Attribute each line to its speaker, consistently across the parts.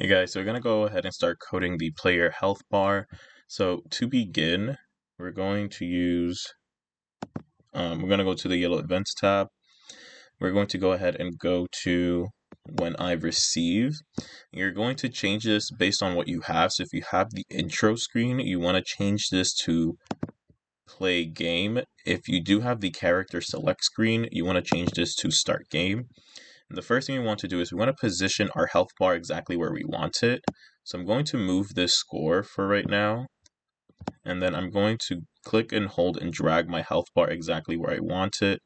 Speaker 1: Hey guys, so we're gonna go ahead and start coding the player health bar. So to begin, we're going to use, we're gonna go to the yellow events tab. We're going to go ahead and go to when I receive. You're going to change this based on what you have. So if you have the intro screen, you want to change this to play game. If you do have the character select screen, you want to change this to start game. The first thing we want to do is we want to position our health bar exactly where we want it. So I'm going to move this score for right now. And then I'm going to click and hold and drag my health bar exactly where I want it.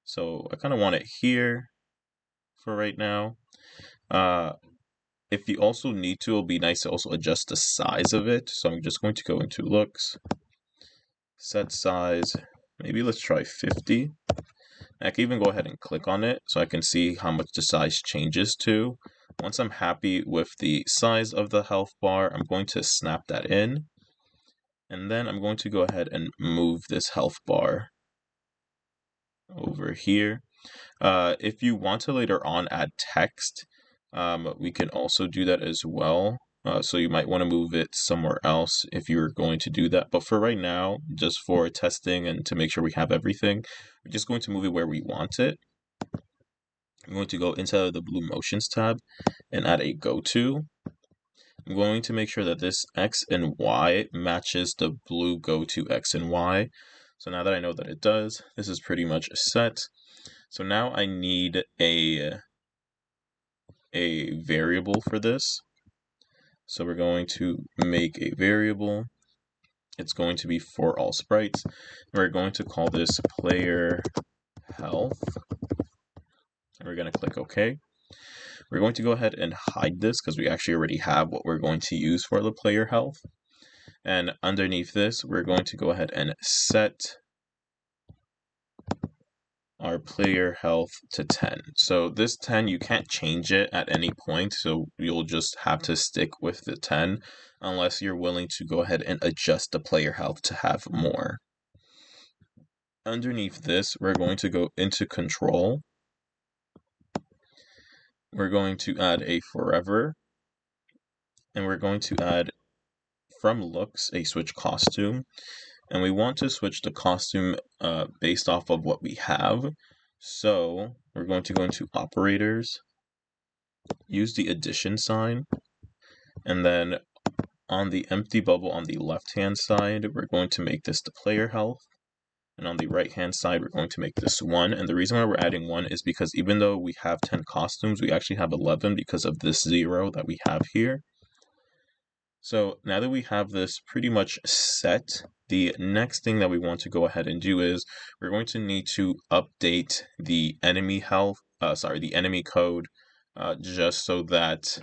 Speaker 1: So I kind of want it here for right now. If you also need to, it'll be nice to also adjust the size of it. So I'm just going to go into looks, set size, maybe let's try 50. I can even go ahead and click on it so I can see how much the size changes to. Once I'm happy with the size of the health bar, I'm going to snap that in. And then I'm going to go ahead and move this health bar over here. If you want to later on add text, we can also do that as well. So you might want to move it somewhere else if you're going to do that. But for right now, just for testing and to make sure we have everything, we're just going to move it where we want it. I'm going to go into the blue motions tab and add a go to. I'm going to make sure that this X and Y matches the blue go to X and Y. So now that I know that it does, this is pretty much set. So now I need a variable for this. So we're going to make a variable. It's going to be for all sprites. We're going to call this player health. And we're going to click OK. We're going to go ahead and hide this because we actually already have what we're going to use for the player health. And underneath this, we're going to go ahead and set our player health to 10. So this 10, you can't change it at any point, so you'll just have to stick with the 10 unless you're willing to go ahead and adjust the player health to have more. Underneath this, we're going to go into control. We're going to add a forever, and we're going to add from looks a switch costume. And we want to switch the costume based off of what we have. So we're going to go into operators, use the addition sign, and then on the empty bubble on the left hand side, we're going to make this the player health. And on the right hand side, we're going to make this 1. And the reason why we're adding 1 is because even though we have 10 costumes, we actually have 11 because of this 0 that we have here. So now that we have this pretty much set, the next thing that we want to go ahead and do is we're going to need to update the enemy health, the enemy code, just so that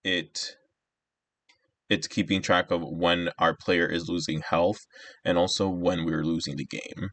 Speaker 1: it's keeping track of when our player is losing health and also when we're losing the game.